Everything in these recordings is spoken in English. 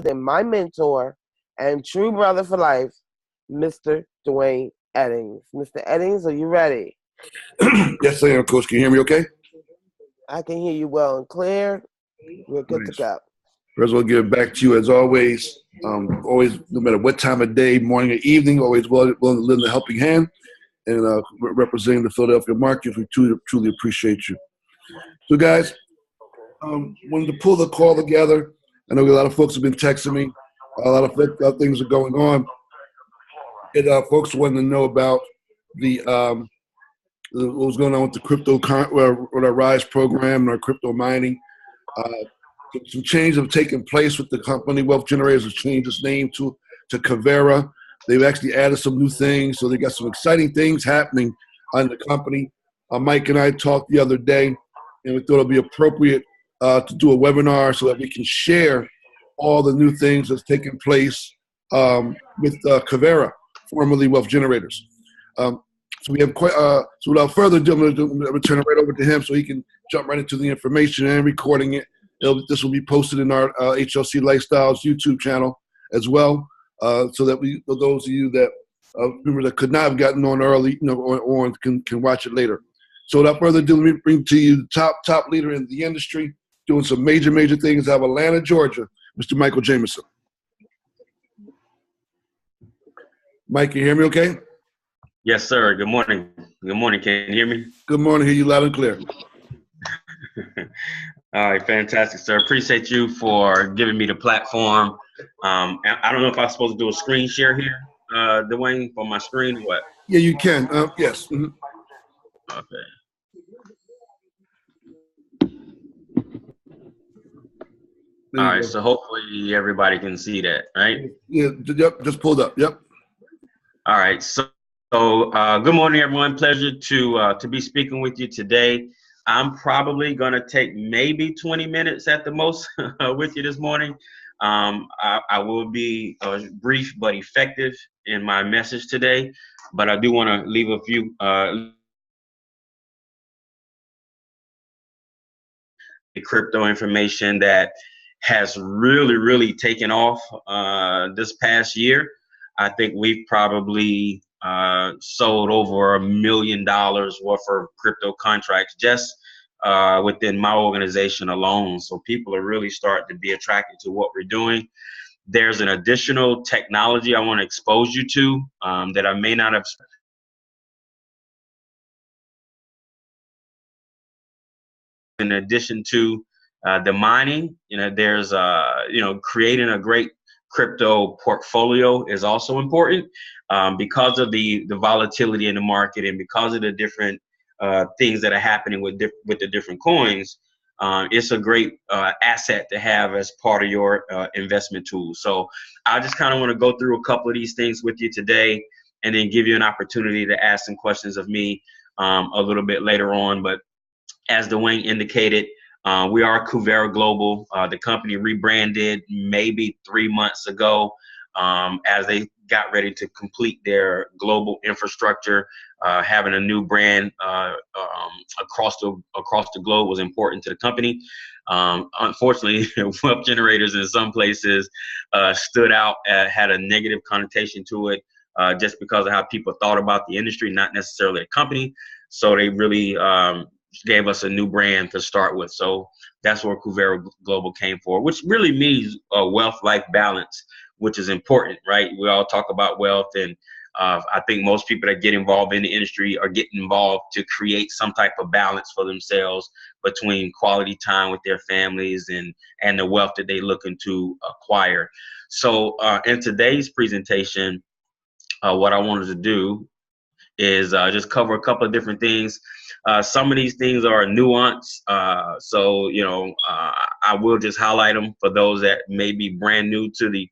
than my mentor and true brother for life, Mr. Dwayne Eddings. Mr. Eddings, are you ready? Yes, I am, Coach. Can you hear me okay? I can hear you well and clear. We're good to go. First of all, give it back to you as always. Always, no matter what time of day, morning or evening, always willing to lend a helping hand. And representing the Philadelphia market, we truly appreciate you. So, guys, wanted to pull the call together. I know a lot of folks have been texting me. A lot of things are going on. And folks wanted to know about what was going on with the with our Ryze program and our crypto mining. Some changes have taken place with the company. Wealth Generators has changed its name to Kavera. They've actually added some new things, so they got some exciting things happening on the company. Mike and I talked the other day, and we thought it would be appropriate to do a webinar so that we can share all the new things that's taking place with Kavera, formerly Wealth Generators. So we have so without further ado, I'm going to turn it right over to him so he can jump right into the information and recording it. This will be posted in our HLC Lifestyles YouTube channel as well, so that for those of you that that could not have gotten on early, on can watch it later. So without further ado, let me bring to you the top leader in the industry, doing some major things out of Atlanta, Georgia, Mr. Michael Jameson. Mike, can you hear me okay? Yes, sir. Good morning. Good morning. Can you hear me? Good morning. Hear you loud and clear. All right, fantastic, sir. Appreciate you for giving me the platform. I don't know if I'm supposed to do a screen share here, Dwayne, for my screen or what? Yeah, you can. Yes. Mm-hmm. Okay. All right, so hopefully everybody can see that, right? Yeah, yep, just pulled up. Yep. All right, so good morning, everyone. Pleasure to be speaking with you today. I'm probably going to take maybe 20 minutes at the most with you this morning. I will be brief but effective in my message today, but I do want to leave a few crypto information that has really taken off this past year. I think we've probably sold over $1 million worth of crypto contracts just within my organization alone. So people are really starting to be attracted to what we're doing. There's an additional technology I want to expose you to that I may not have. In addition to the mining, there's creating a great crypto portfolio is also important because of the volatility in the market and because of the different things that are happening with the different coins. It's a great asset to have as part of your investment tool. So I just kind of want to go through a couple of these things with you today and then give you an opportunity to ask some questions of me a little bit later on. But as Dwayne indicated, we are Kuvera Global. The company rebranded maybe 3 months ago as they got ready to complete their global infrastructure. Having a new brand across the globe was important to the company. Unfortunately, Wealth Generators in some places stood out, had a negative connotation to it just because of how people thought about the industry, not necessarily the company. So they really gave us a new brand to start with. So that's where Kuvera Global came for, which really means wealth-life balance, which is important, right? We all talk about wealth, and I think most people that get involved in the industry are getting involved to create some type of balance for themselves between quality time with their families and the wealth that they're looking to acquire. So in today's presentation, what I wanted to do is just cover a couple of different things. Some of these things are nuanced, so I will just highlight them for those that may be brand new to the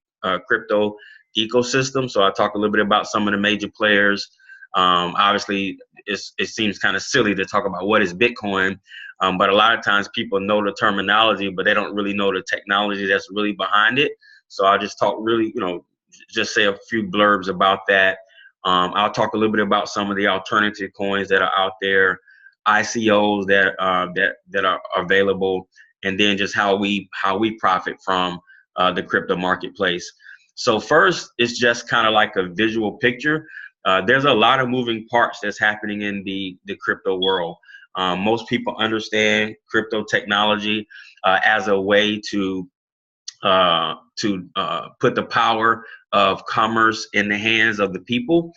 crypto ecosystem. So I'll talk a little bit about some of the major players. Obviously, it seems kind of silly to talk about what is Bitcoin, but a lot of times people know the terminology, but they don't really know the technology that's really behind it. So I'll just talk really, just say a few blurbs about that. I'll talk a little bit about some of the alternative coins that are out there, ICOs that are available, and then just how we profit from the crypto marketplace. So first, it's just kind of like a visual picture. There's a lot of moving parts that's happening in the crypto world. Most people understand crypto technology as a way to put the power of commerce in the hands of the people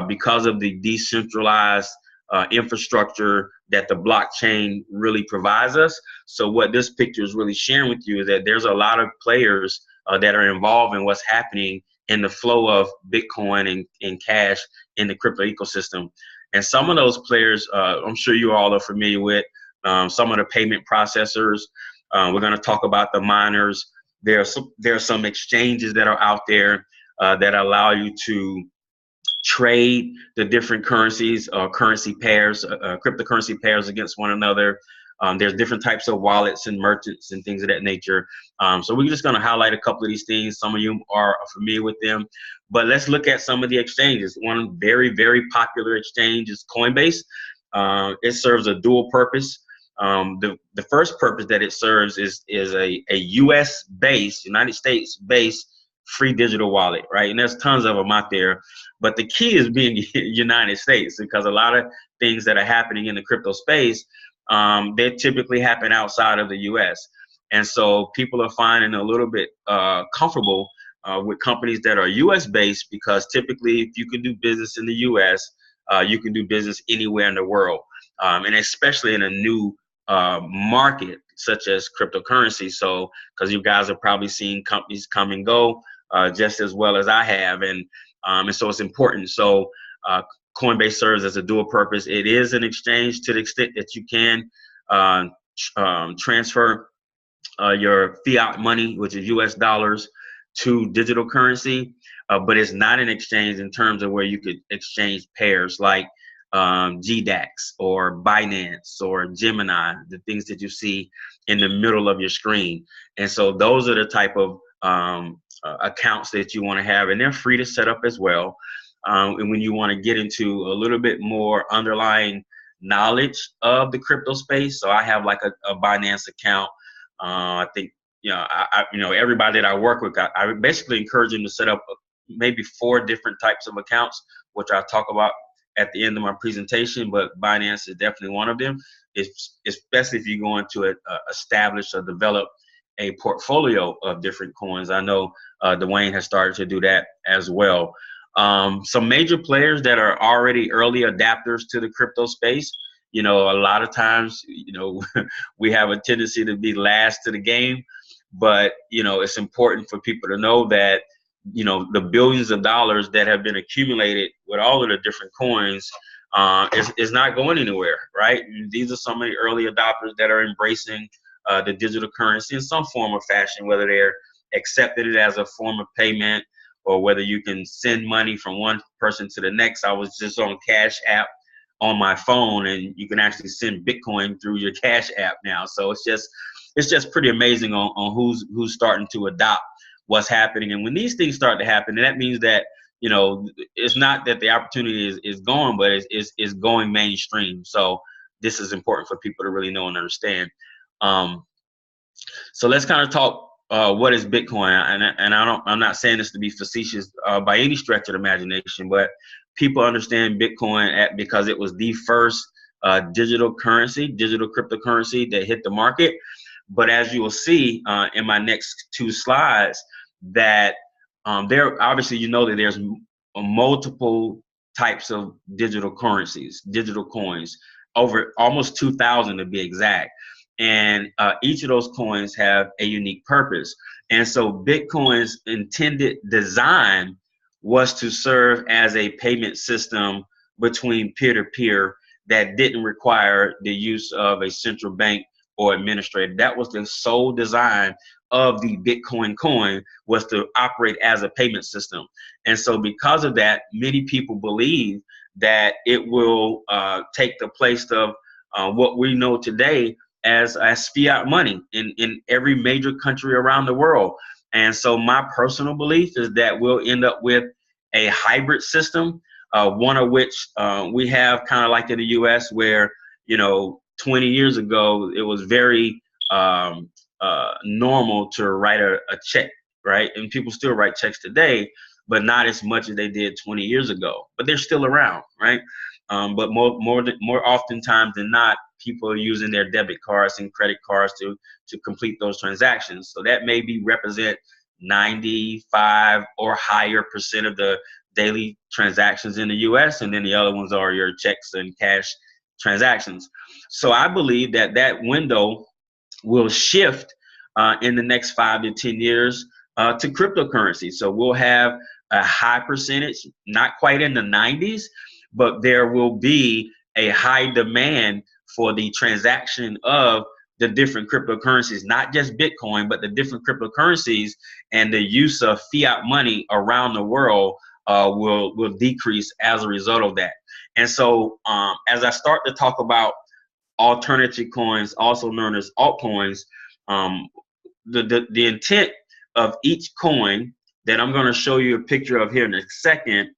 because of the decentralized infrastructure that the blockchain really provides us. So what this picture is really sharing with you is that there's a lot of players that are involved in what's happening in the flow of Bitcoin and cash in the crypto ecosystem. And some of those players, I'm sure you all are familiar with, some of the payment processors. We're going to talk about the miners. There are some exchanges that are out there that allow you to trade the different currencies or currency pairs, cryptocurrency pairs against one another. There's different types of wallets and merchants and things of that nature. So we're just going to highlight a couple of these things. Some of you are familiar with them, but let's look at some of the exchanges. One very, very popular exchange is Coinbase. It serves a dual purpose. The first purpose that it serves is a U.S. based, United States based free digital wallet, right? And there's tons of them out there, but the key is being United States, because a lot of things that are happening in the crypto space, they typically happen outside of the U.S. And so people are finding a little bit comfortable with companies that are U.S. based, because typically if you can do business in the U.S., you can do business anywhere in the world, and especially in a new market such as cryptocurrency. So, because you guys have probably seen companies come and go just as well as I have, and so it's important. So Coinbase serves as a dual purpose. It is an exchange to the extent that you can transfer your fiat money, which is US dollars, to digital currency, but it's not an exchange in terms of where you could exchange pairs like GDAX or Binance or Gemini, the things that you see in the middle of your screen. And so those are the type of accounts that you want to have, and they're free to set up as well. And when you want to get into a little bit more underlying knowledge of the crypto space, so I have like a Binance account. I think everybody that I work with, I basically encourage them to set up maybe 4 different types of accounts, which I'll talk about at the end of my presentation, but Binance is definitely one of them, especially if you're going to establish or develop a portfolio of different coins. I know Dwayne has started to do that as well. Some major players that are already early adapters to the crypto space. A lot of times, we have a tendency to be last to the game, but, it's important for people to know that, the billions of dollars that have been accumulated with all of the different coins is not going anywhere, right? These are some of the early adopters that are embracing the digital currency in some form or fashion, whether they're accepted it as a form of payment or whether you can send money from one person to the next. I was just on Cash App on my phone, and you can actually send Bitcoin through your Cash App now. So it's just pretty amazing on who's starting to adopt what's happening. And when these things start to happen, that means that, it's not that the opportunity is going, but it's going mainstream. So this is important for people to really know and understand. So let's kind of talk what is Bitcoin, and I'm not saying this to be facetious by any stretch of the imagination, but people understand Bitcoin because it was the first digital cryptocurrency that hit the market. But as you will see in my next 2 slides, that there obviously that there's multiple types of digital currencies, digital coins, over almost 2,000 to be exact. And each of those coins have a unique purpose. And so Bitcoin's intended design was to serve as a payment system between peer-to-peer that didn't require the use of a central bank or administrator. That was the sole design of the Bitcoin coin, was to operate as a payment system. And so because of that, many people believe that it will take the place of what we know today as fiat money in every major country around the world. And so my personal belief is that we'll end up with a hybrid system, one of which we have kind of like in the US, where 20 years ago it was very normal to write a check, right? And people still write checks today, but not as much as they did 20 years ago. But they're still around, right? But more oftentimes than not, people are using their debit cards and credit cards to complete those transactions. So that maybe represent 95 or higher % of the daily transactions in the US, and then the other ones are your checks and cash transactions. So I believe that window will shift in the next 5 to 10 years to cryptocurrency. So we'll have a high percentage, not quite in the 90s, but there will be a high demand for the transaction of the different cryptocurrencies, not just Bitcoin, but the different cryptocurrencies, and the use of fiat money around the world will decrease as a result of that. And so as I start to talk about alternative coins, also known as altcoins, the intent of each coin that I'm going to show you a picture of here in a second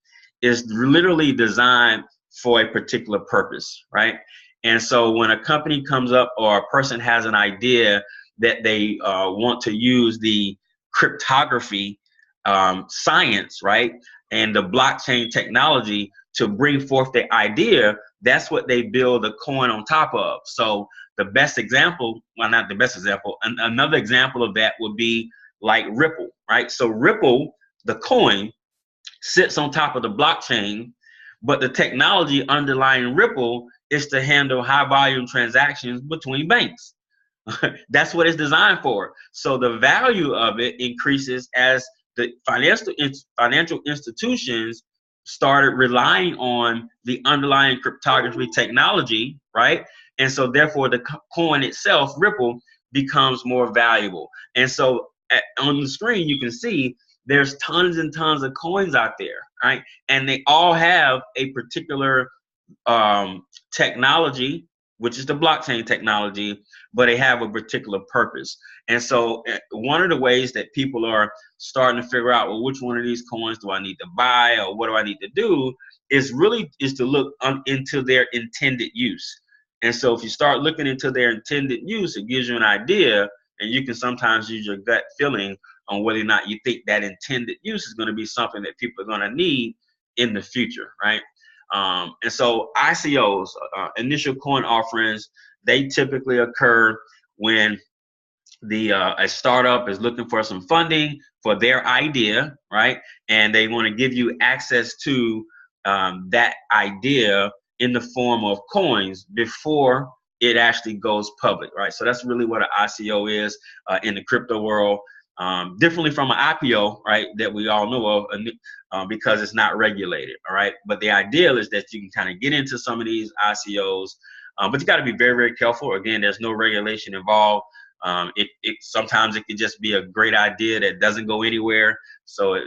is literally designed for a particular purpose, right? And so when a company comes up or a person has an idea that they want to use the cryptography science, right, and the blockchain technology to bring forth the idea, that's what they build a coin on top of. So the best example, well, not the best example, another example of that would be like Ripple, right? So Ripple, the coin, sits on top of the blockchain, but the technology underlying Ripple is to handle high volume transactions between banks. That's what it's designed for. So the value of it increases as the financial institutions started relying on the underlying cryptography technology, right? And so therefore the coin itself, Ripple, becomes more valuable. And so on the screen, you can see there's tons and tons of coins out there, right? And they all have a particular technology, which is the blockchain technology, but they have a particular purpose. And so one of the ways that people are starting to figure out, well, which one of these coins do I need to buy, or what do I need to do, is to look into their intended use. And so if you start looking into their intended use, it gives you an idea, and you can sometimes use your gut feeling on whether or not you think that intended use is going to be something that people are going to need in the future, right? And so ICOs, initial coin offerings, they typically occur when a startup is looking for some funding for their idea, right? And they want to give you access to that idea in the form of coins before it actually goes public, right? So that's really what an ICO is in the crypto world. Differently from an IPO, right, that we all know of, because it's not regulated, all right? But the ideal is that you can kind of get into some of these ICOs, but you got to be very, very careful. Again, there's no regulation involved. Sometimes it can just be a great idea that doesn't go anywhere. So,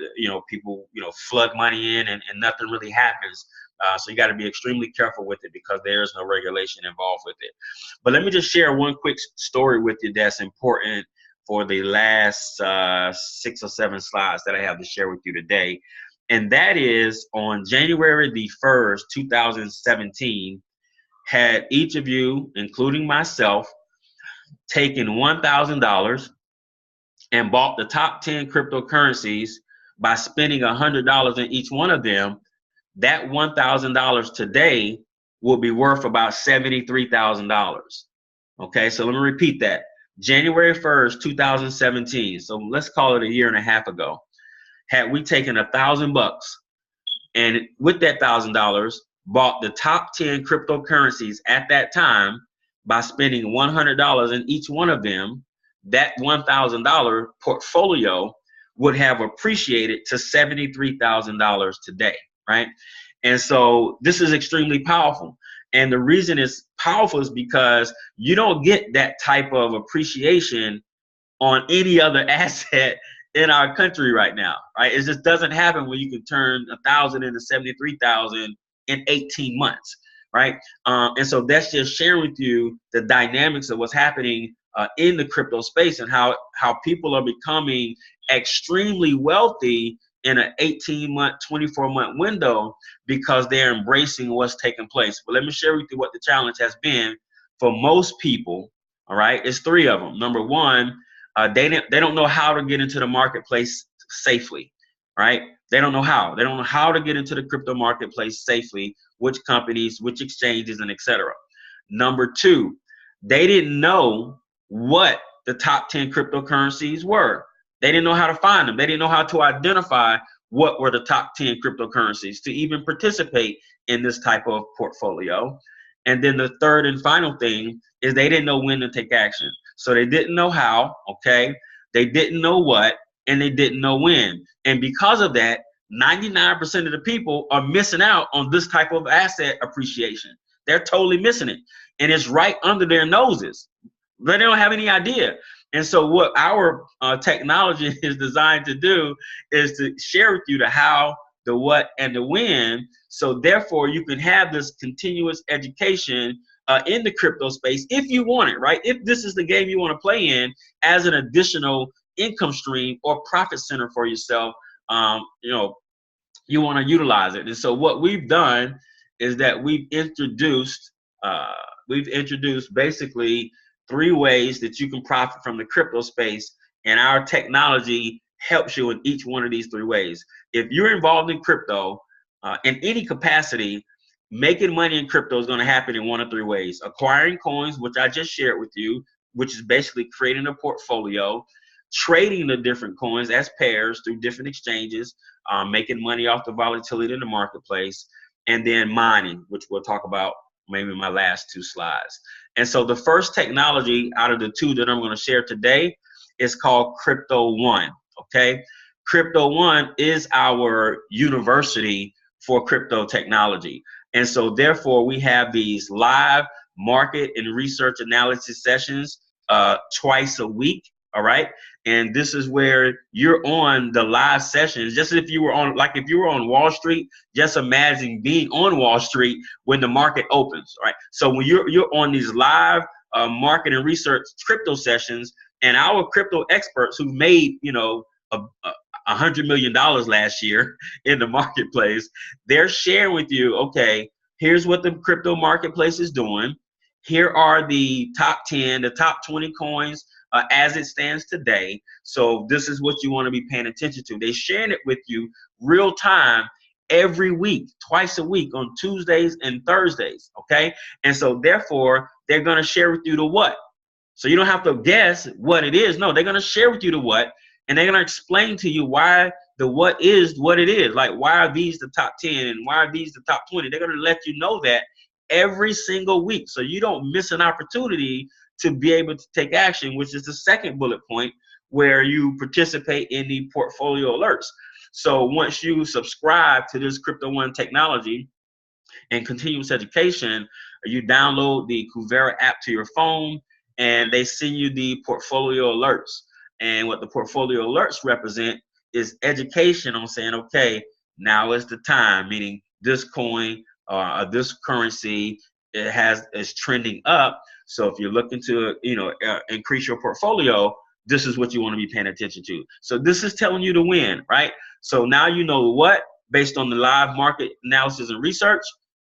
people, flood money in and nothing really happens. So you got to be extremely careful with it because there is no regulation involved with it. But let me just share one quick story with you that's important for the last 6 or 7 slides that I have to share with you today. And that is on January the 1st, 2017, had each of you, including myself, taken $1,000 and bought the top 10 cryptocurrencies by spending $100 in each one of them, that $1,000 today will be worth about $73,000. Okay, so let me repeat that. January 1st, 2017. So let's call it a year and a half ago. Had we taken $1,000 and with that $1,000 bought the top 10 cryptocurrencies at that time by spending $100 in each one of them, that $1,000 portfolio would have appreciated to $73,000 today, right? And so this is extremely powerful. And the reason it's powerful is because you don't get that type of appreciation on any other asset in our country right now, right? It just doesn't happen when you can turn 1,000 into 73,000 in 18 months, right? And so that's just sharing with you the dynamics of what's happening in the crypto space and how people are becoming extremely wealthy in an 18-month, 24-month window because they're embracing what's taking place. But let me share with you what the challenge has been for most people, All right, it's three of them. Number one, they don't know how to get into the marketplace safely, right? They don't know how. They don't know how to get into the crypto marketplace safely, which companies, which exchanges, and etc. Number two, they didn't know what the top 10 cryptocurrencies were. They didn't know how to find them. They didn't know how to identify what were the top 10 cryptocurrencies to even participate in this type of portfolio. And then the third and final thing is they didn't know when to take action. So they didn't know how, okay? They didn't know what, and they didn't know when. And because of that, 99% of the people are missing out on this type of asset appreciation. They're totally missing it. And it's right under their noses. They don't have any idea. And so what our technology is designed to do is to share with you the how, the what, and the when. So therefore, you can have this continuous education in the crypto space if you want it, right? If this is the game you want to play in as an additional income stream or profit center for yourself, you know, you want to utilize it. And so what we've done is that we've introduced basically 3 ways that you can profit from the crypto space, and our technology helps you in each one of these 3 ways. If you're involved in crypto in any capacity, making money in crypto is going to happen in 1 of 3 ways. Acquiring coins, which I just shared with you, which is basically creating a portfolio, trading the different coins as pairs through different exchanges, making money off the volatility in the marketplace, and then mining, which we'll talk about maybe in my last 2 slides. And so the first technology out of the 2 that I'm going to share today is called Crypto One, okay? Crypto One is our university for crypto technology. And so therefore we have these live market and research analysis sessions twice a week. All right. And this is where you're on the live sessions, just if you were on, like if you were on Wall Street, just imagine being on Wall Street when the market opens. All right. So when you're on these live market and research crypto sessions, and our crypto experts who made, you know, $100 million last year in the marketplace, they're sharing with you, okay, here's what the crypto marketplace is doing. Here are the top 10, the top 20 coins as it stands today. So this is what you want to be paying attention to. They're sharing it with you real time every week, twice a week on Tuesdays and Thursdays, okay? And so therefore, they're going to share with you the what. So you don't have to guess what it is. No, they're going to share with you the what, and they're going to explain to you why the what is what it is. Like, why are these the top 10 and why are these the top 20? They're going to let you know that every single week, so you don't miss an opportunity to be able to take action, which is the second bullet point, where you participate in the portfolio alerts. So once you subscribe to this Crypto One technology and continuous education, you download the Kuvera app to your phone, and they send you the portfolio alerts. And what the portfolio alerts represent is education on saying, okay, now is the time, meaning this coin or this currency is trending up. So if you're looking to, you know, increase your portfolio, this is what you want to be paying attention to. So this is telling you to win, right? So now you know what, based on the live market analysis and research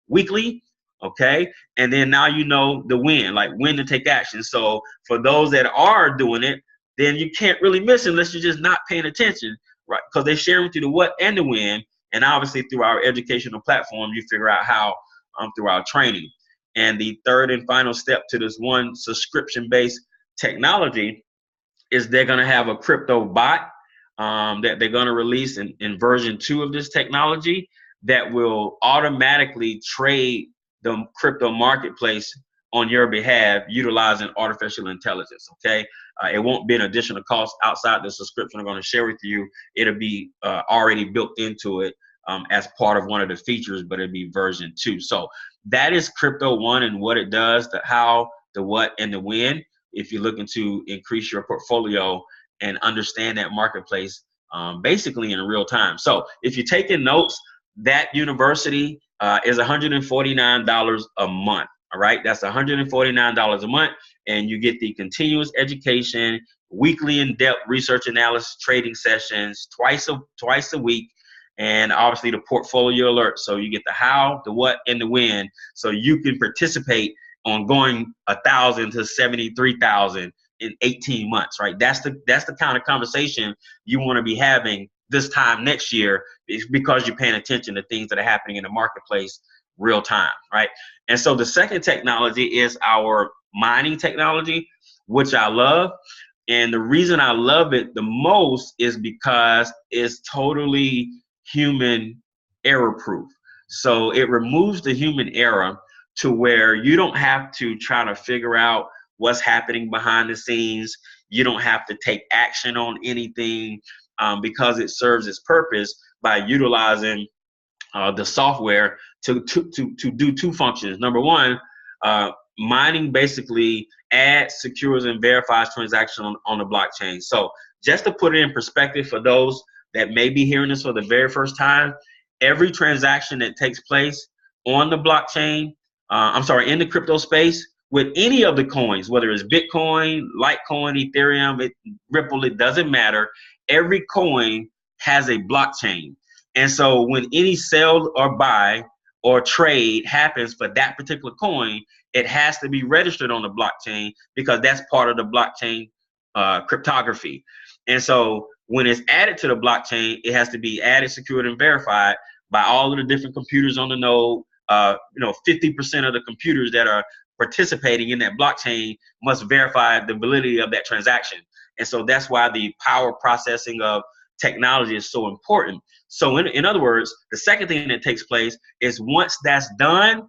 weekly, okay? And then now you know the when, like when to take action. So for those that are doing it, then you can't really miss it unless you're just not paying attention, right? Because they're sharing with you the what and the when. And obviously through our educational platform, you figure out how through our training. And the third and final step to this one subscription-based technology is they're going to have a crypto bot that they're going to release in version 2 of this technology that will automatically trade the crypto marketplace on your behalf utilizing artificial intelligence, okay? It won't be an additional cost outside the subscription I'm going to share with you. It'll be already built into it as part of one of the features, but it'll be version 2. So that is Crypto One and what it does, the how, the what, and the when, if you're looking to increase your portfolio and understand that marketplace basically in real time. So if you're taking notes, that university is $149 a month. All right, that's $149 a month, and you get the continuous education, weekly in-depth research analysis, trading sessions twice a week, and obviously the portfolio alert. So you get the how, the what, and the when, so you can participate on going 1,000 to 73,000 in 18 months, right? That's the kind of conversation you want to be having this time next year, is because you're paying attention to things that are happening in the marketplace real time, right? And so the second technology is our mining technology, which I love. And the reason I love it the most is because it's totally human error proof. So it removes the human error to where you don't have to try to figure out what's happening behind the scenes. You don't have to take action on anything, because it serves its purpose by utilizing the software to do two functions. Number one, mining basically adds, secures, and verifies transactions on the blockchain. So just to put it in perspective for those that may be hearing this for the very first time, every transaction that takes place on the blockchain, in the crypto space, with any of the coins, whether it's Bitcoin, Litecoin, Ethereum, Ripple, it doesn't matter. Every coin has a blockchain. And so when any sell or buy or trade happens for that particular coin, it has to be registered on the blockchain, because that's part of the blockchain cryptography. And so when it's added to the blockchain, it has to be added, secured, and verified by all of the different computers on the node. 50% of the computers that are participating in that blockchain must verify the validity of that transaction. And so that's why the power processing of technology is so important. So in other words, the second thing that takes place is once that's done,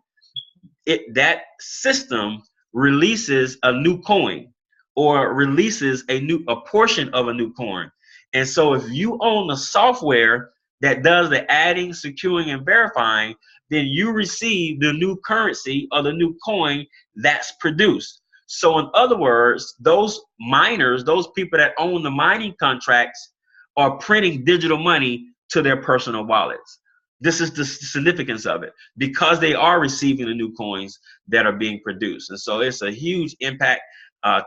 that system releases a new coin, or releases a portion of a new coin. And so if you own the software that does the adding, securing, and verifying, then you receive the new currency or the new coin that's produced. So in other words, those miners, those people that own the mining contracts, are printing digital money to their personal wallets. This is the significance of it, because they are receiving the new coins that are being produced. And so it's a huge impact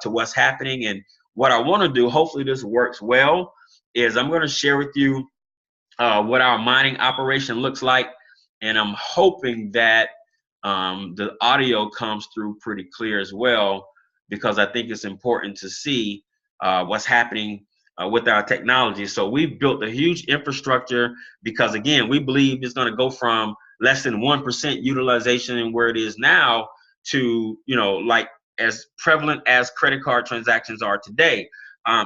to what's happening. And what I want to do, hopefully this works well, is I'm going to share with you what our mining operation looks like. And I'm hoping that the audio comes through pretty clear as well, because I think it's important to see what's happening with our technology. So we've built a huge infrastructure, because again, we believe it's going to go from less than 1% utilization in where it is now to, like as prevalent as credit card transactions are today.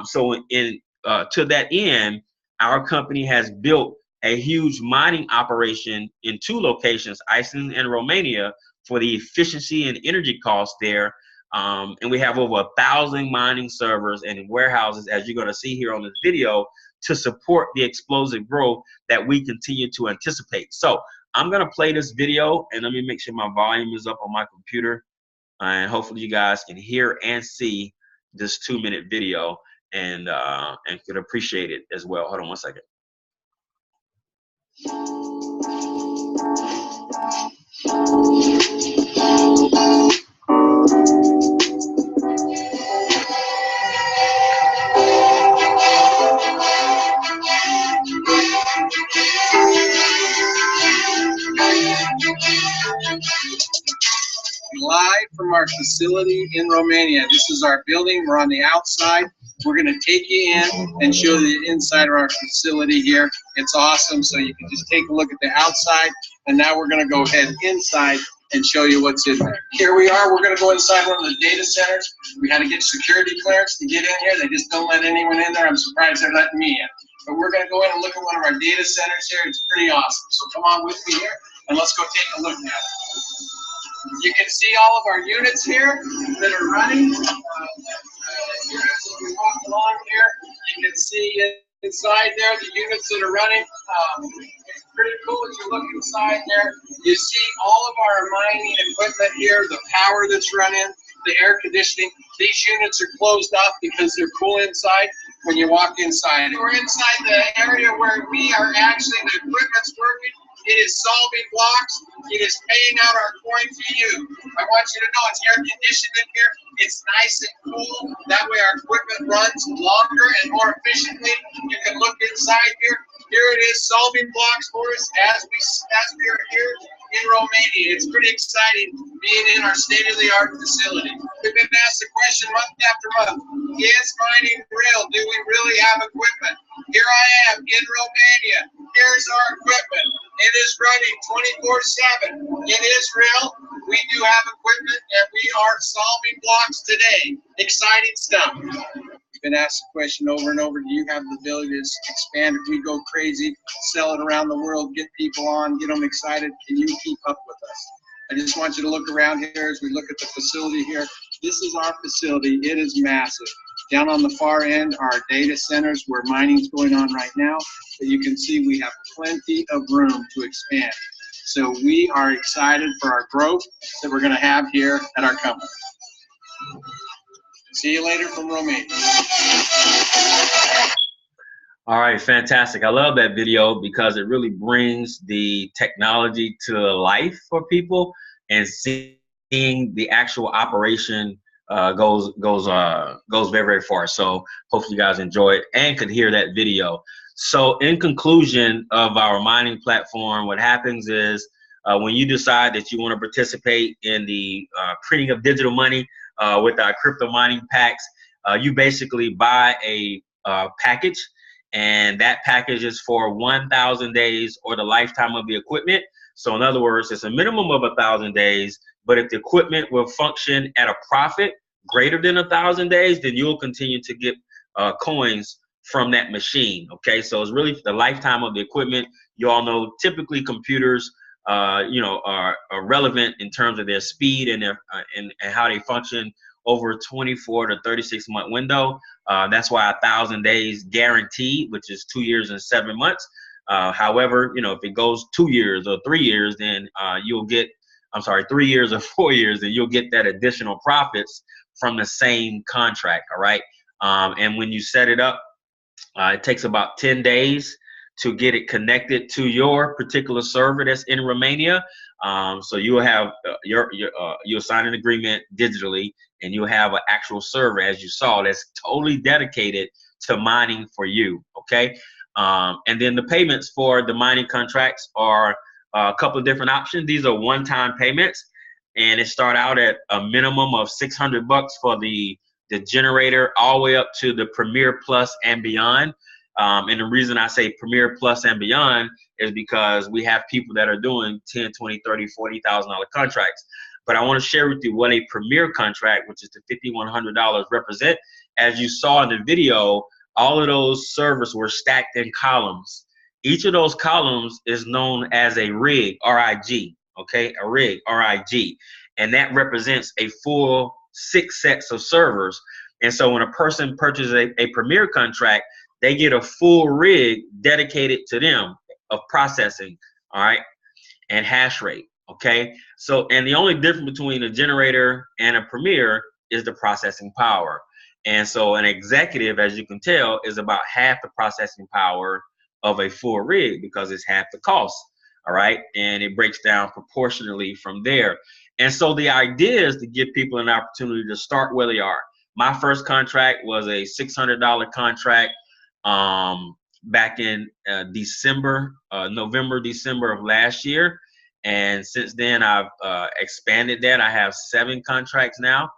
So to that end, our company has built a huge mining operation in 2 locations, Iceland and Romania, for the efficiency and energy costs there. And we have over 1,000 mining servers and warehouses, as you're going to see here on this video, to support the explosive growth that we continue to anticipate. So I'm going to play this video, and let me make sure my volume is up on my computer. And hopefully you guys can hear and see this 2-minute video, and could appreciate it as well. Hold on one second. Live from our facility in Romania. This is our building. We're on the outside. We're going to take you in and show you the inside of our facility here. It's awesome. So you can just take a look at the outside. And now we're going to go ahead inside and show you what's in there. Here we are. We're going to go inside one of the data centers. We had to get security clearance to get in here. They just don't let anyone in there. I'm surprised they're letting me in. But we're going to go in and look at one of our data centers here. It's pretty awesome. So come on with me here and let's go take a look at it. You can see all of our units here that are running. As we walk along here, you can see inside there the units that are running. It's pretty cool as you look inside there. You see all of our mining equipment here, the power that's running, the air conditioning. These units are closed off because they're cool inside when you walk inside. We're inside the area where we are actually, the equipment's working. It is solving blocks. It is paying out our coin to you. I want you to know it's air conditioned in here. It's nice and cool. That way our equipment runs longer and more efficiently. You can look inside here. Here it is, solving blocks for us as we are here. in Romania. It's pretty exciting being in our state-of-the-art facility. We've been asked the question month after month, is mining real? Do we really have equipment? Here I am in Romania. Here's our equipment. It is running 24/7. It is real. We do have equipment, and we are solving blocks today. Exciting stuff. Been asked the question over and over, do you have the ability to expand if we go crazy, sell it around the world, get people on, get them excited? Can you keep up with us? I just want you to look around here as we look at the facility here. This is our facility. It is massive. Down on the far end are our data centers where mining's going on right now. But you can see we have plenty of room to expand. So we are excited for our growth that we're going to have here at our company. See you later from Romania. All right, fantastic. I love that video because it really brings the technology to life for people, and seeing the actual operation goes very, very far. So hopefully you guys enjoy it and could hear that video. So in conclusion of our mining platform, what happens is when you decide that you want to participate in the printing of digital money with our crypto mining packs, you basically buy a package, and that package is for 1,000 days or the lifetime of the equipment. So in other words, it's a minimum of 1,000 days, but if the equipment will function at a profit greater than 1,000 days, then you'll continue to get coins from that machine. Okay, so it's really the lifetime of the equipment. You all know typically computers are relevant in terms of their speed and their and how they function over a 24 to 36 month window. That's why 1,000 days guaranteed, which is 2 years and 7 months. However, if it goes 2 years or 3 years, then you'll get, 3 years or 4 years, then you'll get that additional profits from the same contract. All right. And when you set it up, it takes about 10 days to get it connected to your particular server that's in Romania. So you'll have you'll sign an agreement digitally, and you'll have an actual server, as you saw, that's totally dedicated to mining for you. Okay. And then the payments for the mining contracts are a couple of different options. These are one-time payments, and it start out at a minimum of $600 for the generator, all the way up to the Premier Plus and beyond. And the reason I say Premier Plus and beyond is because we have people that are doing $10, $20, $30, $40,000 contracts. But I want to share with you what a Premier contract, which is the $5,100, represent. As you saw in the video, all of those servers were stacked in columns. Each of those columns is known as a rig, R-I-G, okay? A rig, R-I-G. And that represents a full 6 sets of servers. And so when a person purchases a Premier contract, they get a full rig dedicated to them of processing, all right, and hash rate, okay? So, and the only difference between a generator and a Premier is the processing power. And so an executive, as you can tell, is about half the processing power of a full rig because it's half the cost, all right? And it breaks down proportionally from there. And so the idea is to give people an opportunity to start where they are. My first contract was a $600 contract back in November, December of last year. And since then, I've expanded that. I have 7 contracts now.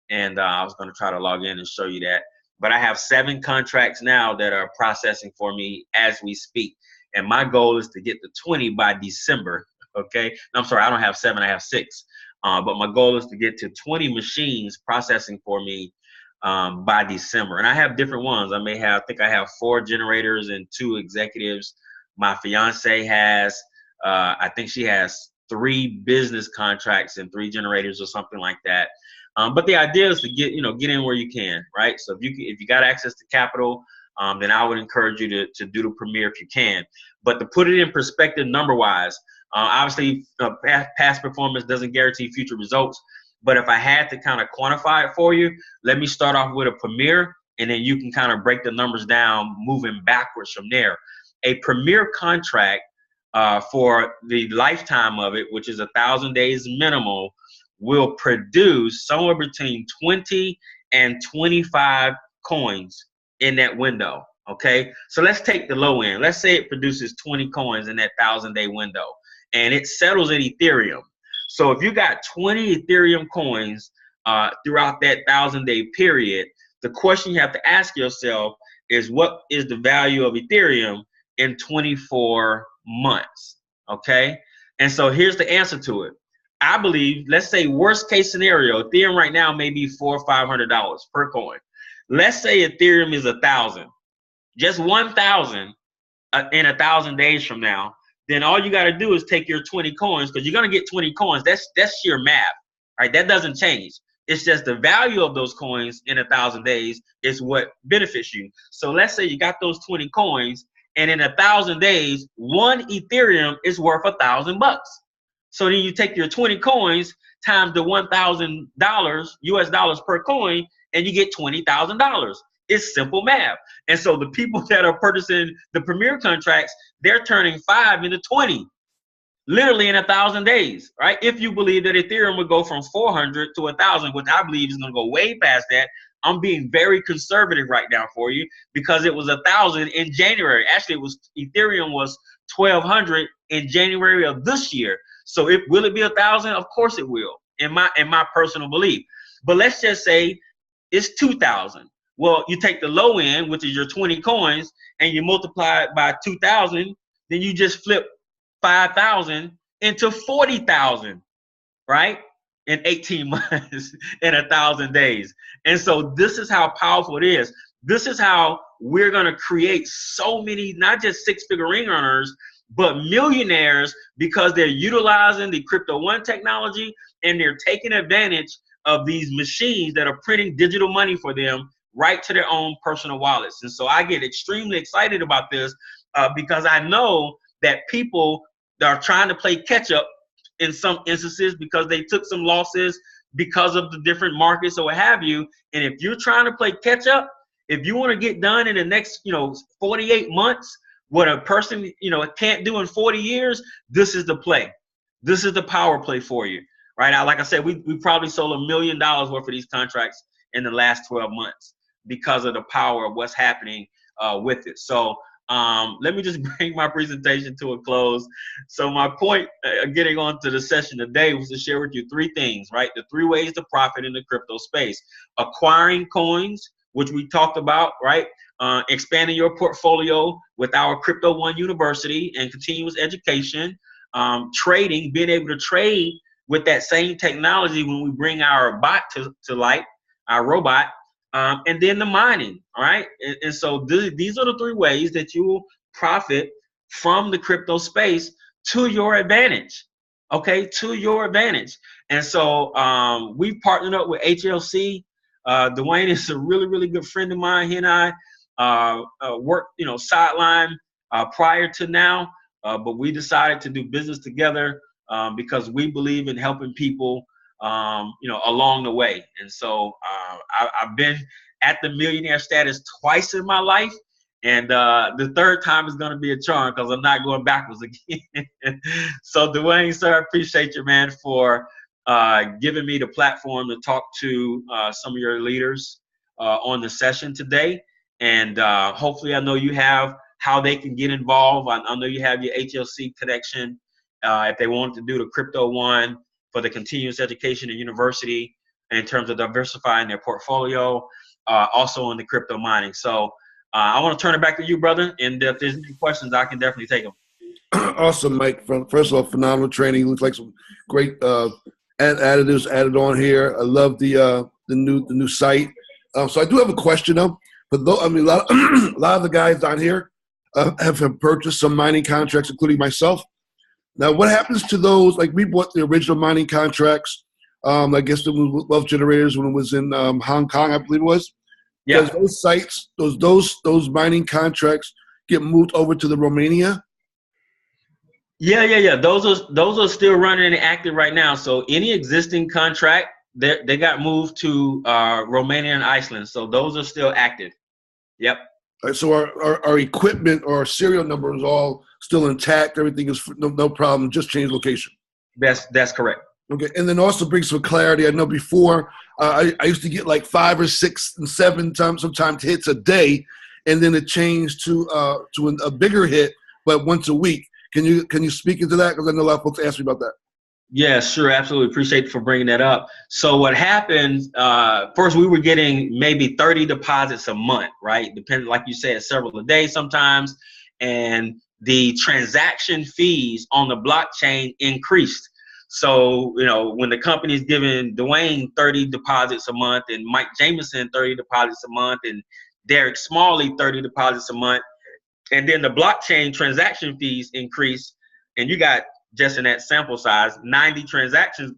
And I was going to try to log in and show you that. But I have 7 contracts now that are processing for me as we speak. And my goal is to get to 20 by December. Okay. I'm sorry, I don't have 7, I have 6. But my goal is to get to 20 machines processing for me by December. And I have different ones. I think I have 4 generators and 2 executives. My fiance has, I think she has 3 business contracts and 3 generators or something like that. But the idea is to get in where you can, right? So if you got access to capital, then I would encourage you to do the Premier if you can. But to put it in perspective number-wise, obviously past performance doesn't guarantee future results. But if I had to kind of quantify it for you, let me start off with a Premier, and then you can kind of break the numbers down moving backwards from there. A Premier contract for the lifetime of it, which is 1,000 days minimal, will produce somewhere between 20 and 25 coins in that window. Okay, so let's take the low end. Let's say it produces 20 coins in that 1,000-day window. and it settles in Ethereum. So if you got 20 Ethereum coins throughout that 1,000-day period, the question you have to ask yourself is, what is the value of Ethereum in 24 months? Okay, and so here's the answer to it. I believe, let's say worst case scenario, Ethereum right now may be $400 or $500 per coin. Let's say Ethereum is 1,000, just 1,000 in 1,000 days from now. Then all you got to do is take your 20 coins, because you're going to get 20 coins. That's sheer math, right? That doesn't change. It's just the value of those coins in 1,000 days is what benefits you. So let's say you got those 20 coins, and in 1,000 days, one Ethereum is worth $1,000. So then you take your 20 coins times the $1,000 US dollars per coin, and you get $20,000. It's simple math. And so the people that are purchasing the Premier contracts, they're turning 5 into 20, literally in 1,000 days, right? If you believe that Ethereum would go from 400 to 1,000, which I believe is going to go way past that. I'm being very conservative right now for you, because it was 1,000 in January. Actually, Ethereum was 1,200 in January of this year. So will it be 1,000? Of course it will, in my personal belief. But let's just say it's 2,000. Well, you take the low end, which is your 20 coins, and you multiply it by 2,000, then you just flip 5,000 into 40,000, right? In 18 months, in 1,000 days. And so this is how powerful it is. This is how we're going to create so many, not just six-figure ring earners, but millionaires, because they're utilizing the Crypto One technology, and they're taking advantage of these machines that are printing digital money for them right to their own personal wallets. And so I get extremely excited about this because I know that people that are trying to play catch up in some instances, because they took some losses because of the different markets or what have you. And if you're trying to play catch up, if you want to get done in the next 48 months, what a person can't do in 40 years, this is the play. This is the power play for you, right? Like I said, we probably sold $1 million worth of these contracts in the last 12 months because of the power of what's happening with it. So let me just bring my presentation to a close. So my point getting on to the session today was to share with you three things, right? The three ways to profit in the crypto space: acquiring coins, which we talked about, right? Expanding your portfolio with our Crypto One University and continuous education, trading, being able to trade with that same technology when we bring our bot to light, our robot, and then the mining, all right? And so these are the three ways that you will profit from the crypto space to your advantage, okay? To your advantage. And so we've partnered up with HLC. Dwayne is a really, really good friend of mine. He and I worked, sideline prior to now, but we decided to do business together because we believe in helping people, along the way. And so I've been at the millionaire status twice in my life, and the third time is going to be a charm, because I'm not going backwards again. So Dwayne, sir, I appreciate you, man, for giving me the platform to talk to some of your leaders on the session today. And hopefully, I know you have how they can get involved. I know you have your HLC connection if they want to do the Crypto One for the continuous education and university in terms of diversifying their portfolio, also in the crypto mining. So I want to turn it back to you, brother. And if there's any questions, I can definitely take them. Awesome, Mike. First of all, phenomenal training. Looks like some great additives added on here. I love the new site. So I do have a question though. But though, a lot of the guys down here have purchased some mining contracts, including myself. Now, what happens to those? Like, we bought the original mining contracts. I guess the wealth generators when it was in Hong Kong, I believe it was. Yeah. Does those sites, those mining contracts get moved over to the Romania? Yeah. Those are still running and active right now. So any existing contract, they got moved to Romania and Iceland. So those are still active. Yep. All right, so our equipment or our serial number is all still intact. Everything is no problem. Just change location. That's correct. Okay, and then also bring some clarity. I know before I used to get like 5 or 6 and 7 times, sometimes hits a day, and then it changed to a bigger hit, but once a week. Can you speak into that? Because I know a lot of folks ask me about that. Yeah, sure. Absolutely. Appreciate you for bringing that up. So what happened, first we were getting maybe 30 deposits a month, right? Depending, like you said, several a day sometimes. And the transaction fees on the blockchain increased. So, you know, when the company's giving Dwayne 30 deposits a month and Mike Jameson 30 deposits a month and Derek Smalley 30 deposits a month, and then the blockchain transaction fees increase, and you got, just in that sample size, 90 transactions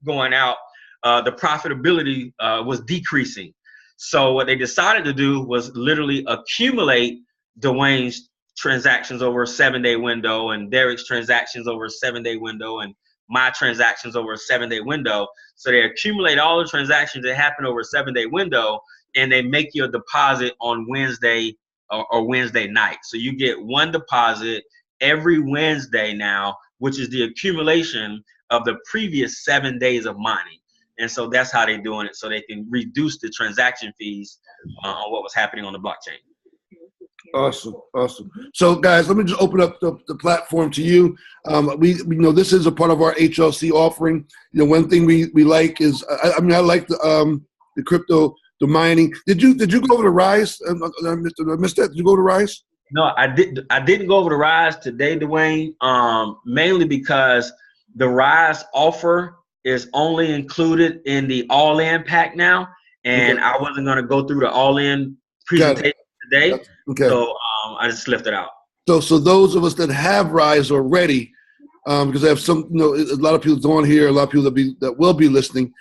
going out, the profitability was decreasing. So what they decided to do was literally accumulate Dwayne's transactions over a 7-day window and Derek's transactions over a 7-day window and my transactions over a 7-day window. So they accumulate all the transactions that happen over a 7-day window, and they make you a deposit on Wednesday or Wednesday night. So you get one deposit every Wednesday now, which is the accumulation of the previous 7 days of mining. And so that's how they're doing it, so they can reduce the transaction fees on what was happening on the blockchain. Awesome, awesome. So, guys, let me just open up the platform to you. We know this is a part of our HLC offering. You know, one thing we like is, I like the crypto, the mining. Did you go over to Ryze? I missed that. Did you go to Ryze? No, I didn't go over to Ryze today, Dwayne. Mainly because the Ryze offer is only included in the all-in pack now, and I wasn't going to go through the all-in presentation today. Okay. So I just left it out. So those of us that have Ryze already, because I have some, you know, a lot of people on here, a lot of people that will be listening.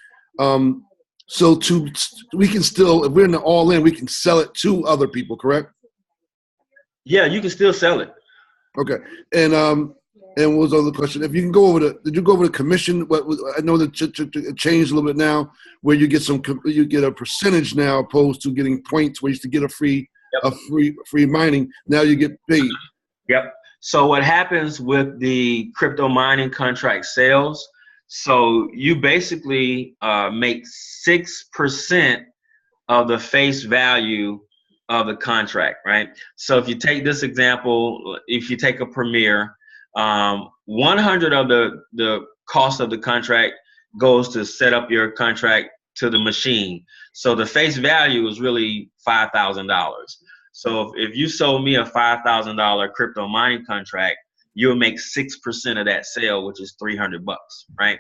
So we can still, if we're in the all-in, we can sell it to other people, correct? Yeah, you can still sell it. Okay. And what was the other question? If you can go over did you go over the commission? I know that it changed a little bit now, where you get a percentage now opposed to getting points, where you used to get a free mining. Now you get paid. Yep. So what happens with the crypto mining contract sales? So you basically make 6% of the face value of the contract, right? So if you take this example, if you take a Premier, 100 of the cost of the contract goes to set up your contract to the machine. So the face value is really $5,000. So if you sold me a $5,000 crypto mining contract, you'll make 6% of that sale, which is $300, right?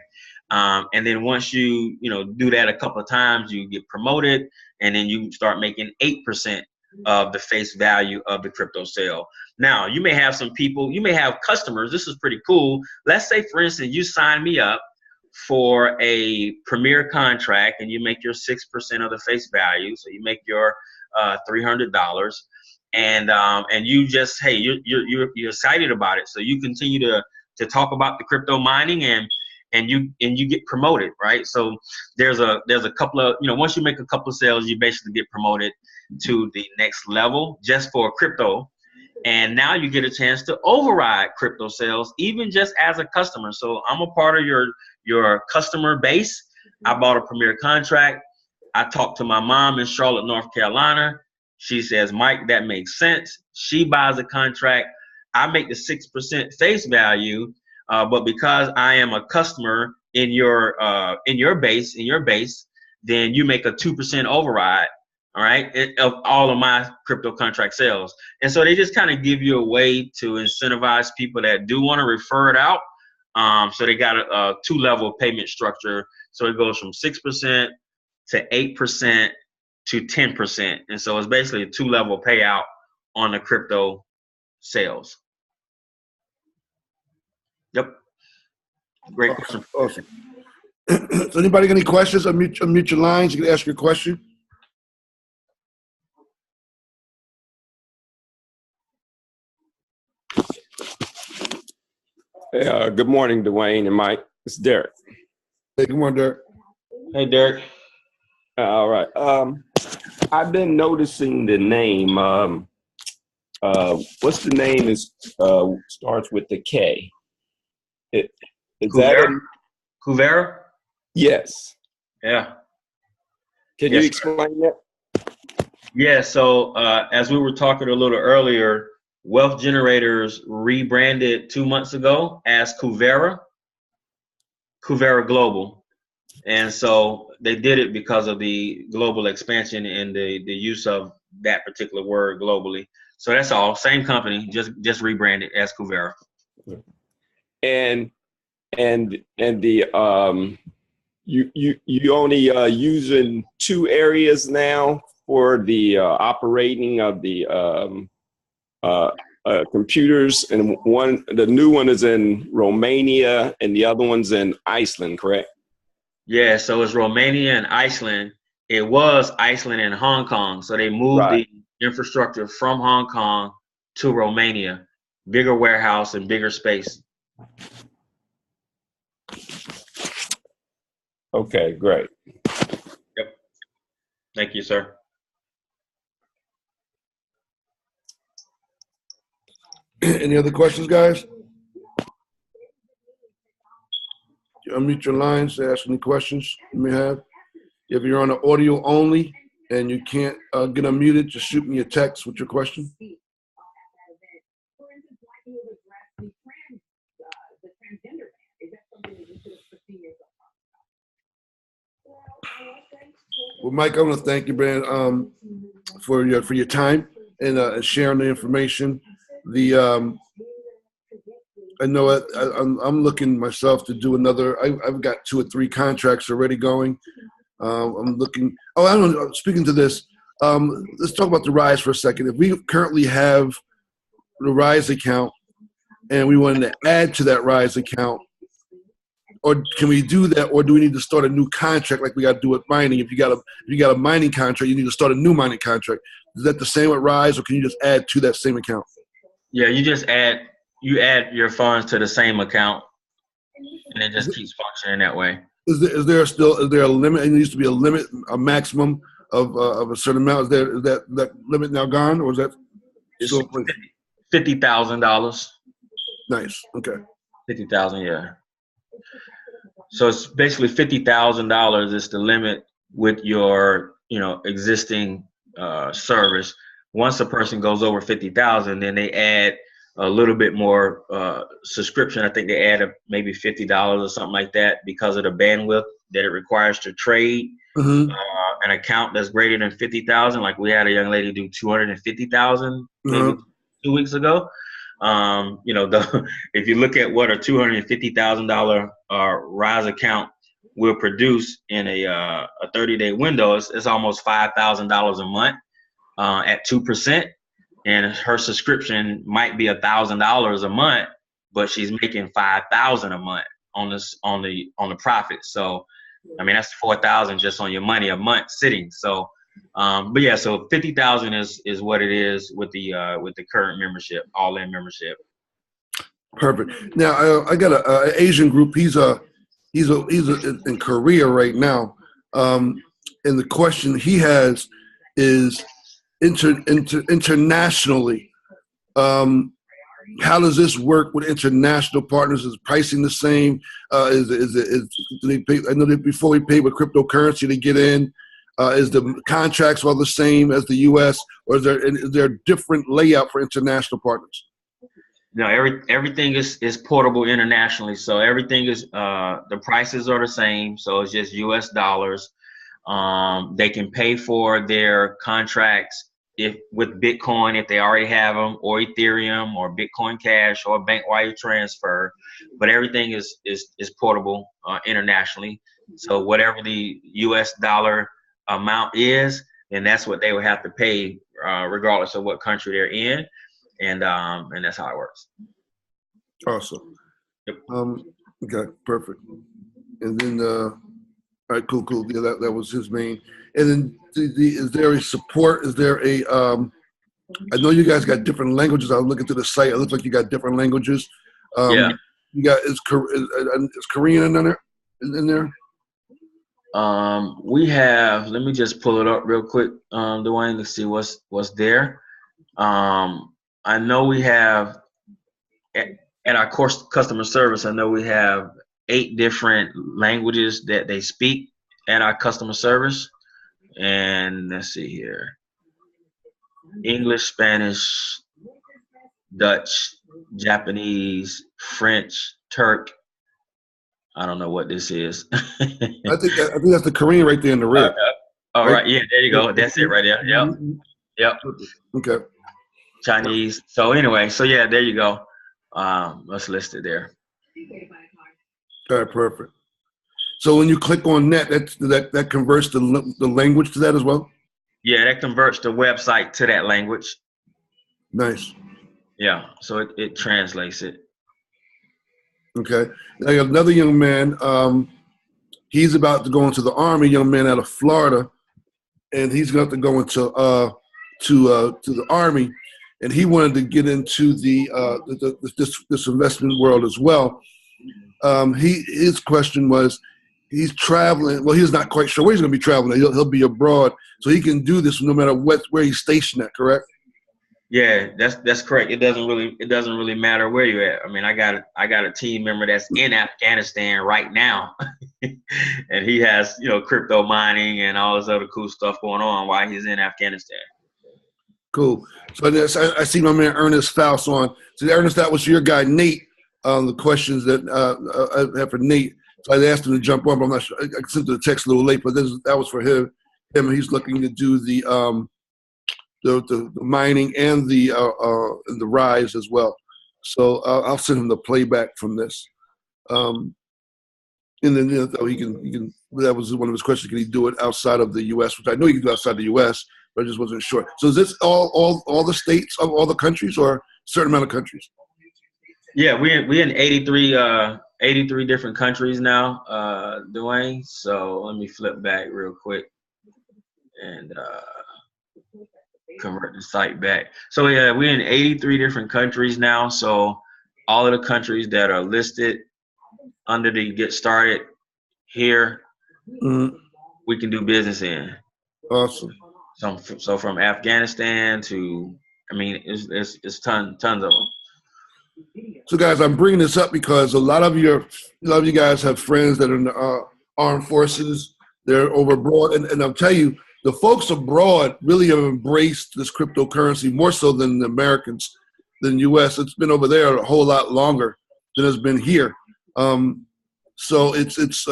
And then once you do that a couple of times, you get promoted, and then you start making 8% of the face value of the crypto sale. Now, you may have some people, you may have customers. This is pretty cool. Let's say, for instance, you sign me up for a Premier contract and you make your 6% of the face value. So you make your $300, and you just, hey, you're excited about it. So you continue to talk about the crypto mining, and you get promoted, right? So there's a couple of, once you make a couple of sales, you basically get promoted to the next level just for crypto. And now you get a chance to override crypto sales, even just as a customer. So I'm a part of your customer base. I bought a Premier contract. I talked to my mom in Charlotte, North Carolina. She says, Mike, that makes sense. She buys a contract. I make the 6% face value, but because I am a customer in your base, then you make a 2% override. All right, of all of my crypto contract sales. And so they just kind of give you a way to incentivize people that do want to refer it out. So they got a 2-level payment structure. So it goes from 6% to 8% to 10%. And so it's basically a 2-level payout on the crypto sales. Yep. Great question. Awesome. So anybody got any questions? Unmute your lines. You can ask your question. Hey, good morning, Dwayne and Mike. It's Derek. Hey, good morning, Derek. Hey, Derek. All right. I've been noticing the name. What's the name? Is starts with the K. Is Kuvera? Kuvera? Yes. Yeah. Can you explain that? Yeah. So as we were talking a little earlier, Wealth Generators rebranded 2 months ago as Kuvera Global. And so they did it because of the global expansion and the use of that particular word globally. So that's all. Same company, just rebranded as Kuvera. And the you only using 2 areas now for the operating of the computers, and the new one is in Romania and the other one's in Iceland, correct? Yeah, so it's Romania and Iceland. It was Iceland and Hong Kong. So they moved Right. the infrastructure from Hong Kong to Romania, bigger warehouse and bigger space. Okay, great. Yep. Thank you, sir. Any other questions, guys? Unmute your lines to ask any questions you may have. If you're on the audio only and you can't get unmuted, just shoot me a text with your question. Well, Mike, I want to thank you, man, for your time and sharing the information. I know I'm looking myself to do another. I've got 2 or 3 contracts already going. I'm looking. Oh, I don't know. Speaking to this, let's talk about the Ryze for a second. If we currently have the Ryze account and we wanted to add to that Ryze account, or can we do that, or do we need to start a new contract like we got to do with mining? If you got a mining contract, you need to start a new mining contract. Is that the same with Ryze, or can you just add to that same account? Yeah, you add your funds to the same account, and it just keeps functioning that way. Is there a limit? And there used to be a limit, a maximum of a certain amount. Is that limit now gone, or is that still? $50,000. Nice. Okay. 50,000, yeah. So it's basically $50,000 is the limit with your existing service. Once a person goes over 50,000, then they add a little bit more subscription. I think they add maybe $50 or something like that because of the bandwidth that it requires to trade an account that's greater than 50,000. Like we had a young lady do 250,000 maybe 2 weeks ago. If you look at what a $250,000 Ryze account will produce in a 30-day window, it's almost $5,000 a month at 2%. And her subscription might be $1,000 a month, but she's making $5,000 a month on the profit. So, I mean, that's $4,000 just on your money a month sitting. So, but yeah, so 50,000 is what it is with the current membership, all-in membership. Perfect. Now I got an Asian group. He's in Korea right now, and the question he has is internationally. How does this work with international partners? Is pricing the same? Do they pay? I know that before we pay with cryptocurrency to get in. Is the contracts all the same as the U.S. or is there a different layout for international partners? No, everything is portable internationally. So everything is the prices are the same. So it's just U.S. dollars. They can pay for their contracts with Bitcoin if they already have them, or Ethereum, or Bitcoin Cash, or bank wire transfer. But everything is portable internationally. So whatever the U.S. dollar amount is, then that's what they would have to pay, regardless of what country they're in, and that's how it works. Awesome. Yep. Okay, perfect. And then, all right, cool. Yeah, that was his main. And then, is there a support? Is there a? I know you guys got different languages. I was looking through the site. It looks like you got different languages. Yeah. You got is Korean in there? We have. Let me just pull it up real quick, Dwayne, to see what's there. I know we have at our course customer service. I know we have 8 different languages that they speak at our customer service. And let's see here: English, Spanish, Dutch, Japanese, French, Turk. I don't know what this is. I think that's the Korean right there in the red. All right? right. Yeah, there you go. That's it right there. Yep. Yep. Okay. Chinese. So anyway, so yeah, there you go. Let's list it there. All right, perfect. So when you click on that converts the language to that as well? Yeah, that converts the website to that language. Nice. Yeah, so it translates it. Okay. I got another young man. He's about to go into the Army, young man out of Florida, and he's going to have to go into to the Army, and he wanted to get into this investment world as well. His question was, he's traveling. Well, he's not quite sure where he's going to be traveling. He'll be abroad, so he can do this no matter where he's stationed at. Correct? Yeah, that's correct. It doesn't really matter where you're at. I mean, I got a team member that's in Afghanistan right now, and he has crypto mining and all this other cool stuff going on while he's in Afghanistan. Cool. So I see my man Ernest Faust on. So Ernest, that was your guy Nate. The questions that I have for Nate. So I asked him to jump on, but I'm not sure. I sent the text a little late, but that was for him. He's looking to do the mining and the Ryze as well. So I'll send him the playback from this. And then he can. That was one of his questions. Can he do it outside of the U.S.? Which I know he can do outside the U.S., but I just wasn't sure. So is this all the states of all the countries, or a certain amount of countries? Yeah, we're in 83 different countries now, Dwayne. So let me flip back real quick and convert the site back. So yeah, we're in 83 different countries now. So all of the countries that are listed under the Get Started here, we can do business in. Awesome. So from Afghanistan to, I mean, it's tons of them. So guys, I'm bringing this up because a lot of you guys have friends that are in the armed forces. They're over abroad, and I'll tell you, the folks abroad really have embraced this cryptocurrency more so than the Americans, than U.S. It's been over there a whole lot longer than it's been here. So it's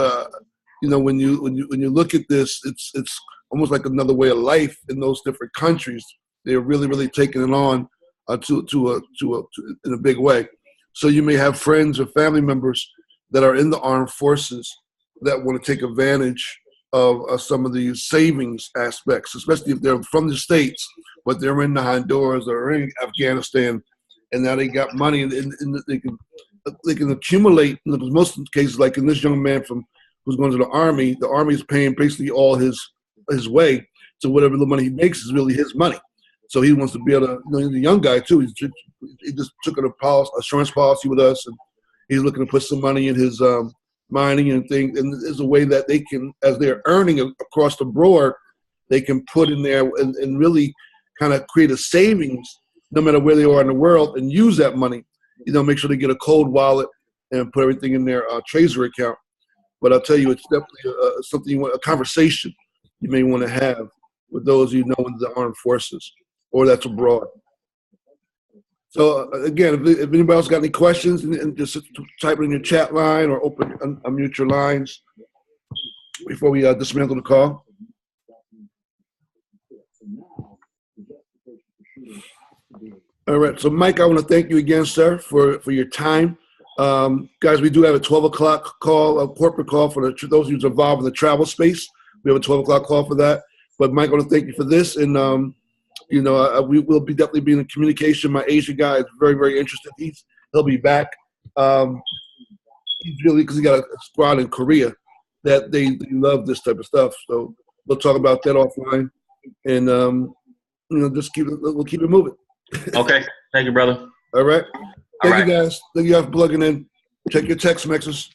when you look at this, it's almost like another way of life in those different countries. They're really taking it on in a big way. So you may have friends or family members that are in the armed forces that want to take advantage of some of these savings aspects, especially if they're from the States, but they're in the Honduras or in Afghanistan, and now they got money and they can accumulate. Because most of the cases, like in this young man who's going to the Army is paying basically all his way. So whatever the money he makes is really his money. So he wants to be able to, he's a young guy too. He just took an insurance policy with us, and he's looking to put some money in his mining and things. And there's a way that they can, as they're earning across the board, they can put in there and really kind of create a savings no matter where they are in the world and use that money. Make sure they get a cold wallet and put everything in their Trezor account. But I'll tell you, it's definitely a conversation you may want to have with those in the armed forces or that's abroad. So again, if anybody else got any questions, and just type it in your chat line or unmute your lines before we dismantle the call. All right, so Mike, I want to thank you again, sir, for your time. Guys, we do have a 12 o'clock call, a corporate call for those who's involved in the travel space. We have a 12 o'clock call for that. But Mike, I want to thank you for this, and we will be definitely be in communication. My Asian guy is very interested. He'll be back. He's really, because he got a squad in Korea that they love this type of stuff. So we'll talk about that offline, and we'll keep it moving. Okay, thank you, brother. All right. Thank you, guys. Thank you for plugging in. Check your text messages.